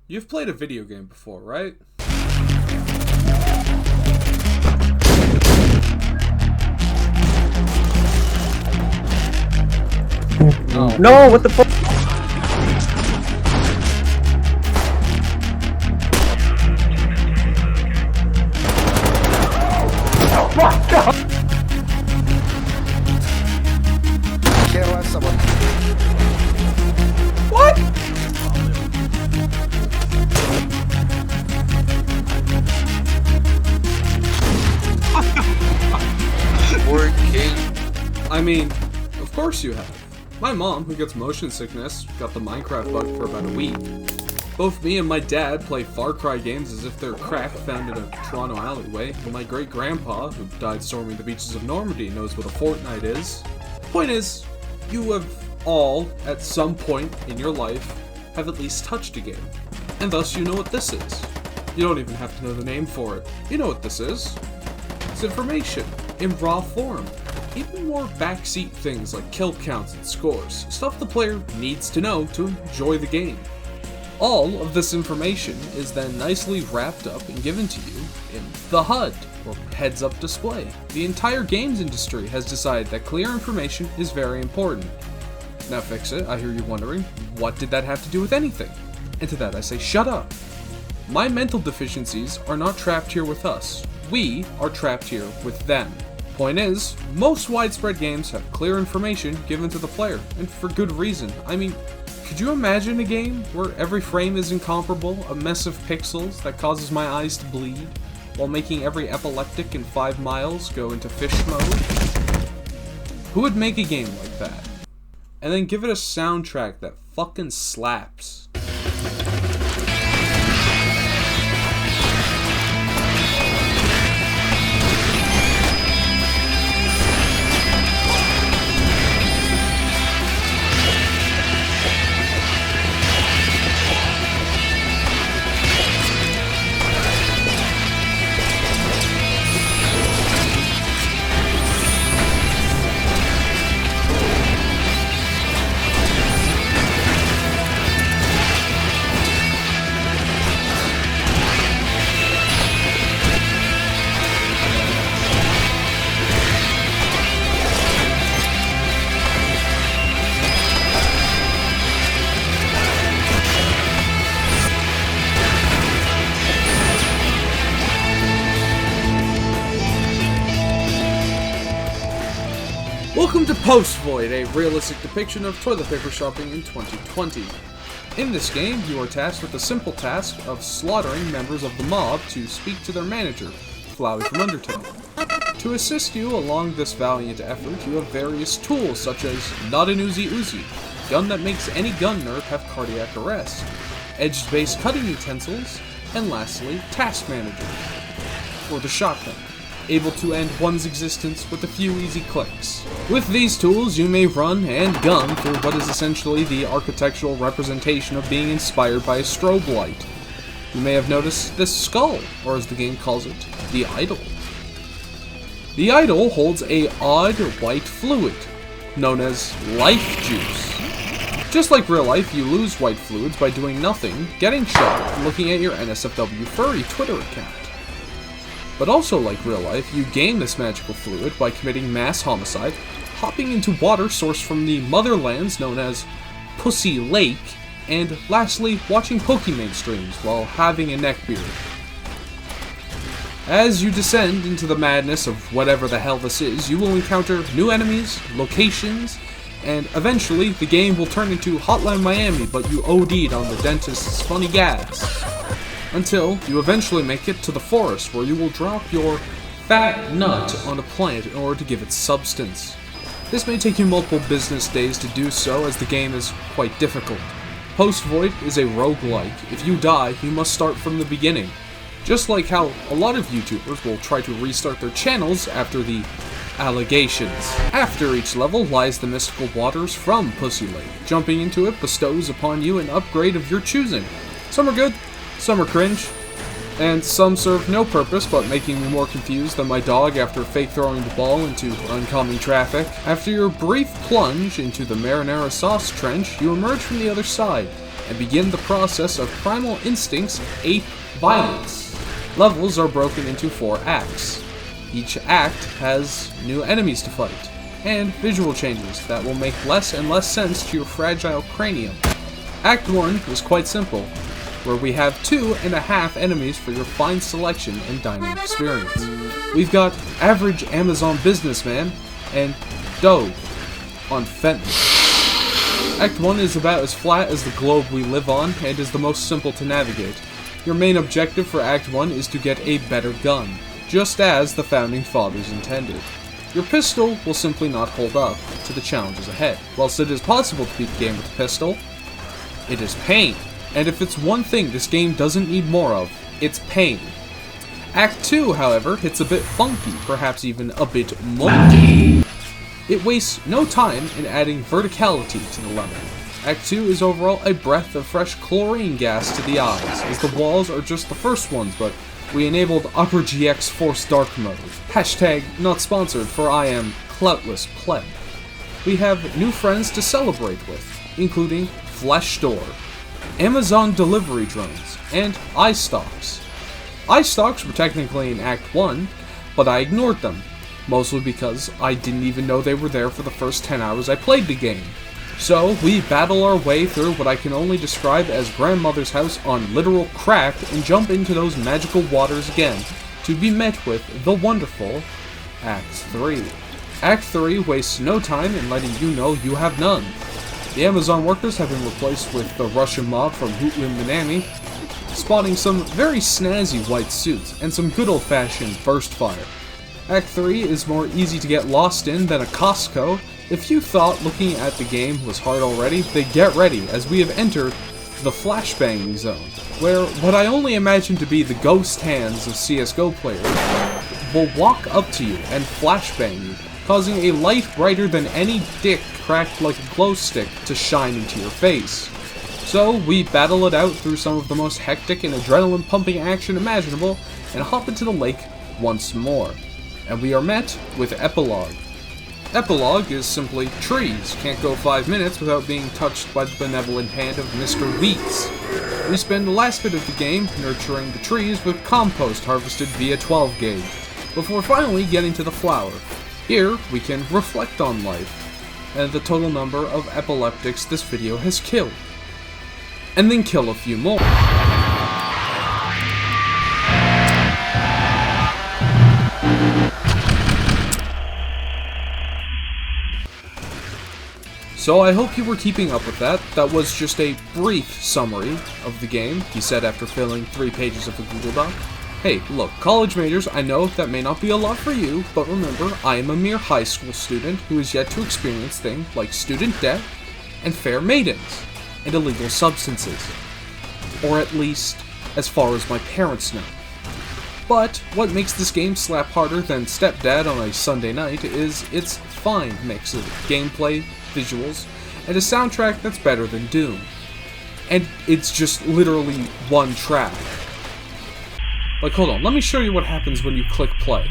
You've played a video game before, right? Oh. No, what the fuck? Oh my god! What? I mean, of course you have. My mom, who gets motion sickness, got the Minecraft bug for about a week. Both me and my dad play Far Cry games as if they're crack found in a Toronto alleyway, and my great-grandpa, who died storming the beaches of Normandy, knows what a fortnight is. Point is, you have all, at some point in your life, have at least touched a game, and thus you know what this is. You don't even have to know the name for it. You know what this is. It's information, in raw form. Even more backseat things like kill counts and scores, stuff the player needs to know to enjoy the game. All of this information is then nicely wrapped up and given to you in the HUD, or heads-up display. The entire games industry has decided that clear information is very important. Now fix it, I hear you wondering, what did that have to do with anything? And to that I say, shut up. My mental deficiencies are not trapped here with us. We are trapped here with them. Point is, most widespread games have clear information given to the player, and for good reason. I mean, could you imagine a game where every frame is incomparable, a mess of pixels that causes my eyes to bleed, while making every epileptic in 5 miles go into fish mode? Who would make a game like that? And then give it a soundtrack that fucking slaps. Welcome to Post Void, a realistic depiction of toilet paper shopping in 2020. In this game, you are tasked with the simple task of slaughtering members of the mob to speak to their manager, Flowey from Undertale. To assist you along this valiant effort, you have various tools such as Not an Uzi, gun that makes any gun nerd have cardiac arrest, edged-based cutting utensils, and lastly, Task Manager, or the shotgun, able to end one's existence with a few easy clicks. With these tools, you may run and gun through what is essentially the architectural representation of being inspired by a strobe light. You may have noticed this skull, or as the game calls it, the idol. The idol holds a odd white fluid, known as life juice. Just like real life, you lose white fluids by doing nothing, getting shot, and looking at your NSFW furry Twitter account. But also like real life, you gain this magical fluid by committing mass homicide, hopping into water sourced from the motherlands known as Pussy Lake, and lastly, watching Pokemon streams while having a neckbeard. As you descend into the madness of whatever the hell this is, you will encounter new enemies, locations, and eventually the game will turn into Hotline Miami, but you OD'd on the dentist's funny gas. Until you eventually make it to the forest where you will drop your fat nut on a plant in order to give it substance. This may take you multiple business days to do so, as the game is quite difficult. Post Void is a roguelike. If you die, you must start from the beginning. Just like how a lot of YouTubers will try to restart their channels after the allegations. After each level lies the mystical waters from Pussy Lake. Jumping into it bestows upon you an upgrade of your choosing. Some are good, some are cringe. and some serve no purpose but making me more confused than my dog after fake throwing the ball into oncoming traffic. After your brief plunge into the marinara sauce trench, you emerge from the other side and begin the process of primal instincts ape violence. Levels are broken into 4 acts. Each act has new enemies to fight, and visual changes that will make less and less sense to your fragile cranium. Act 1 is quite simple, where we have 2.5 enemies for your fine selection and dining experience. We've got average Amazon businessman and Dove on fentanyl. Act 1 is about as flat as the globe we live on and is the most simple to navigate. Your main objective for Act 1 is to get a better gun, just as the Founding Fathers intended. Your pistol will simply not hold up to the challenges ahead. Whilst it is possible to beat the game with a pistol, it is pain. And if it's one thing this game doesn't need more of, it's pain. Act 2, however, hits a bit funky, perhaps even a bit monkey. It wastes no time in adding verticality to the level. Act 2 is overall a breath of fresh chlorine gas to the eyes, as the walls are just the first ones, but we enabled Upper GX Force Dark Mode. Hashtag not sponsored, for I am cloutless pleb. We have new friends to celebrate with, including Flesh Door, Amazon delivery drones, and eye stalks. Eye stalks were technically in Act 1, but I ignored them, mostly because I didn't even know they were there for the first 10 hours I played the game. So we battle our way through what I can only describe as grandmother's house on literal crack and jump into those magical waters again, to be met with the wonderful Act 3. Act 3 wastes no time in letting you know you have none. The Amazon workers have been replaced with the Russian mob from Hootlim Minami, spotting some very snazzy white suits and some good old-fashioned burst fire. Act 3 is more easy to get lost in than a Costco. If you thought looking at the game was hard already, then get ready, as we have entered the flashbanging zone, where what I only imagine to be the ghost hands of CSGO players will walk up to you and flashbang you, causing a light brighter than any dick cracked like a glow stick to shine into your face. So we battle it out through some of the most hectic and adrenaline-pumping action imaginable, and hop into the lake once more. And we are met with Epilogue. Epilogue is simply trees can't go 5 minutes without being touched by the benevolent hand of Mr. Wheats. We spend the last bit of the game nurturing the trees with compost harvested via 12 gauge, before finally getting to the flower. Here, we can reflect on life, and the total number of epileptics this video has killed. And then kill a few more. So I hope you were keeping up with that. That was just a brief summary of the game, he said after filling 3 pages of a Google Doc. Hey, look, college majors, I know that may not be a lot for you, but remember, I am a mere high school student who is yet to experience things like student debt and fair maidens and illegal substances. Or at least, as far as my parents know. But what makes this game slap harder than Stepdad on a Sunday night is its fine mix of gameplay, visuals, and a soundtrack that's better than Doom. And it's just literally one track. Like, hold on, let me show you what happens when you click play.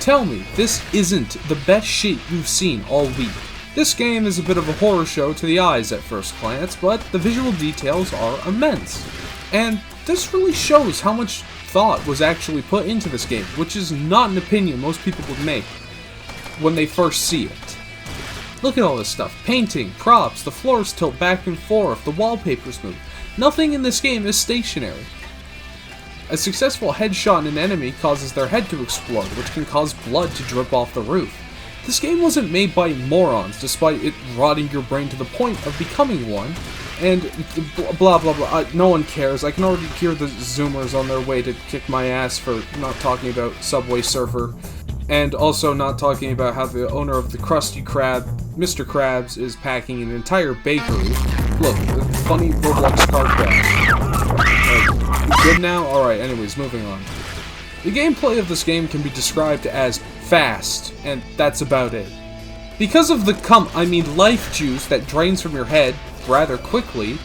Tell me, this isn't the best shit you've seen all week. This game is a bit of a horror show to the eyes at first glance, but the visual details are immense. And this really shows how much thought was actually put into this game, which is not an opinion most people would make when they first see it. Look at all this stuff. Painting, props, the floors tilt back and forth, the wallpapers move. Nothing in this game is stationary. A successful headshot in an enemy causes their head to explode, which can cause blood to drip off the roof. This game wasn't made by morons, despite it rotting your brain to the point of becoming one. And blah blah blah, no one cares. I can already hear the Zoomers on their way to kick my ass for not talking about Subway Surfer. And also not talking about how the owner of the Krusty Krab, Mr. Krabs, is packing an entire bakery. Look, funny Roblox car crash. Good now? Alright, anyways, moving on. The gameplay of this game can be described as fast, and that's about it. Because of the life juice that drains from your head rather quickly,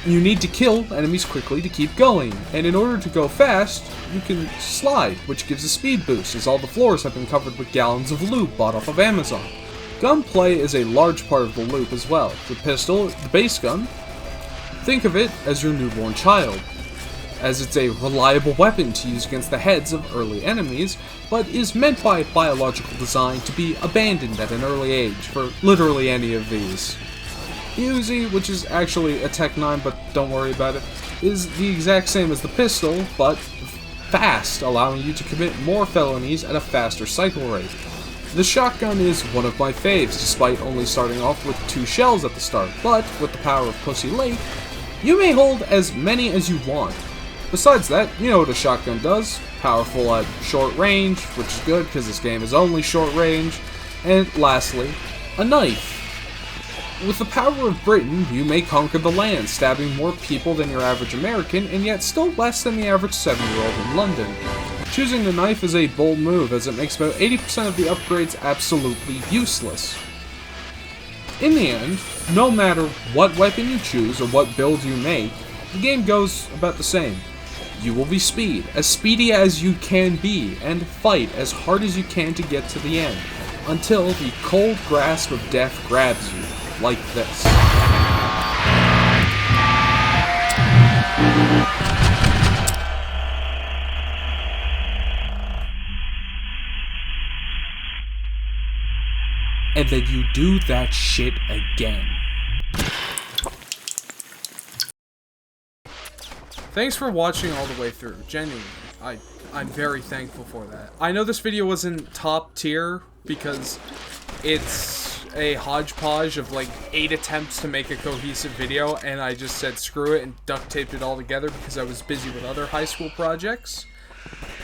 you need to kill enemies quickly to keep going. And in order to go fast, you can slide, which gives a speed boost, as all the floors have been covered with gallons of lube bought off of Amazon. Gunplay is a large part of the loop as well. The pistol, the base gun, think of it as your newborn child, as it's a reliable weapon to use against the heads of early enemies, but is meant by biological design to be abandoned at an early age for literally any of these. The Uzi, which is actually a Tech 9, but don't worry about it, is the exact same as the pistol, but fast, allowing you to commit more felonies at a faster cycle rate. The shotgun is one of my faves, despite only starting off with 2 shells at the start, but with the power of Pussy Lake, you may hold as many as you want. Besides that, you know what a shotgun does. Powerful at short range, which is good because this game is only short range. And lastly, a knife. With the power of Britain, you may conquer the land, stabbing more people than your average American, and yet still less than the average 7-year-old in London. Choosing the knife is a bold move, as it makes about 80% of the upgrades absolutely useless. In the end, no matter what weapon you choose or what build you make, the game goes about the same. You will be as speedy as you can be, and fight as hard as you can to get to the end, until the cold grasp of death grabs you, like this. And then you do that shit again. Thanks for watching all the way through, genuinely. I'm very thankful for that. I know this video wasn't top tier because it's a hodgepodge of like 8 attempts to make a cohesive video, and I just said screw it and duct taped it all together because I was busy with other high school projects.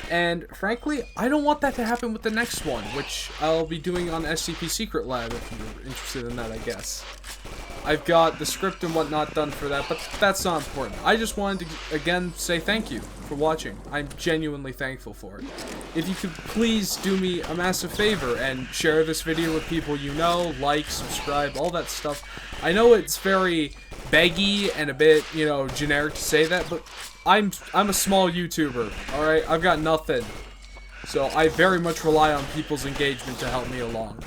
And frankly, I don't want that to happen with the next one, which I'll be doing on SCP Secret Lab if you're interested in that, I guess. I've got the script and whatnot done for that, but that's not important. I just wanted to, again, say thank you for watching. I'm genuinely thankful for it. If you could please do me a massive favor and share this video with people you know, like, subscribe, all that stuff. I know it's very beggy and a bit, you know, generic to say that, but I'm a small YouTuber, alright? I've got nothing. So I very much rely on people's engagement to help me along.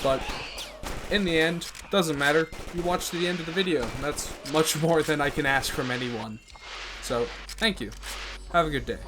But in the end, doesn't matter. You watch to the end of the video, and that's much more than I can ask from anyone. So, thank you. Have a good day.